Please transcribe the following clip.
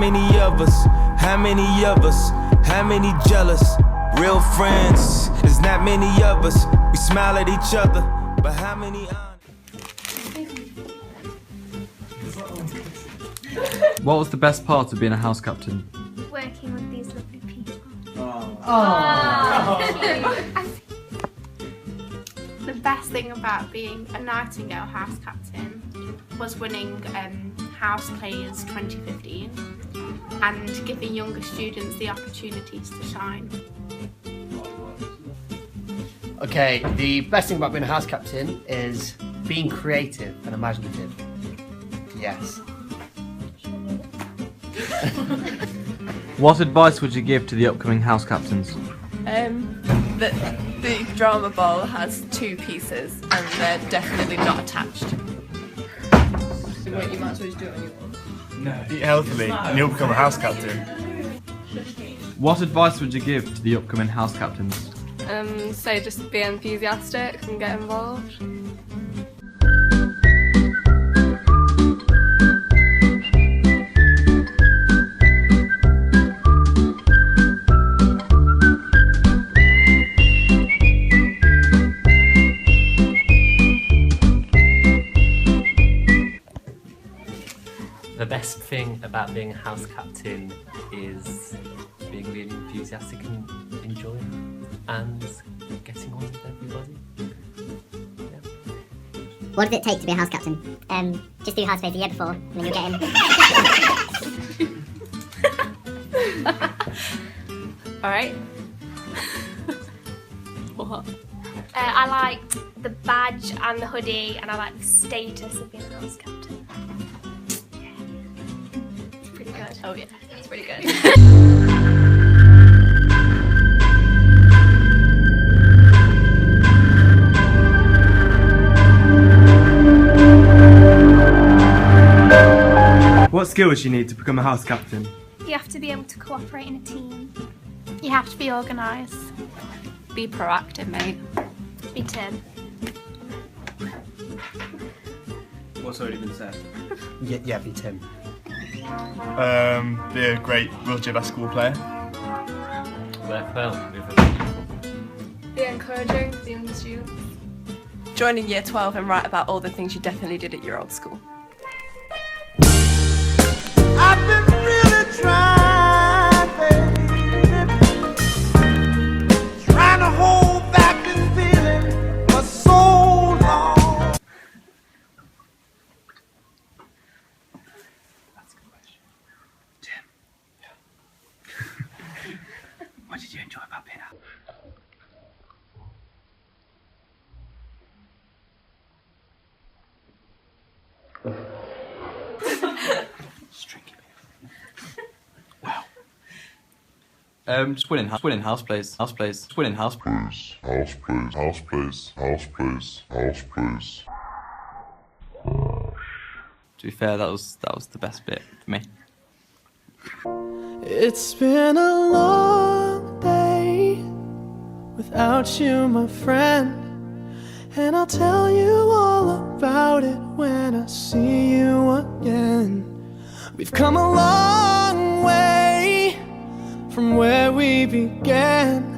many of us? How many of us? How many jealous? Real friends, there's not many of us. We smile at each other, but how many What was the best part of being a house captain? Working with these lovely people. The best thing about being a Nightingale house captain was winning House Players 2015 and giving younger students the opportunities to shine. Okay, the best thing about being a house captain is being creative and imaginative. Yes. What advice would you give to the upcoming house captains? The drama ball has 2 pieces and they're definitely not attached. You might as well just do it on your own. Eat healthily and you'll become a house captain. What advice would you give to the upcoming house captains? So just be enthusiastic and get involved. The best thing about being a house captain is being really enthusiastic and enjoying and getting on with everybody. Yeah. What does it take to be a house captain? Just do house plays the year before, and then you'll get in. Alright? What? I like the badge and the hoodie, and I like the status of being a house captain. Yeah. It's pretty good. Oh yeah. It's pretty good. What skills do you need to become a house captain? You have to be able to cooperate in a team. You have to be organised. Be proactive, mate. Be Tim. What's already been said? Yeah, be Tim. Be a great wheelchair basketball player. Work well with other people. Be encouraging to the younger students. Join in year 12 and write about all the things you definitely did at your old school. I've been really trying, baby, trying to hold back this feeling for so long. That's a good question. Tim. What did you enjoy about being out? Just winning house plays. Winning house plays. To be fair, that was the best bit for me. It's been a long day without you, my friend, and I'll tell you all about it when I see you again. We've come a long way from where we began.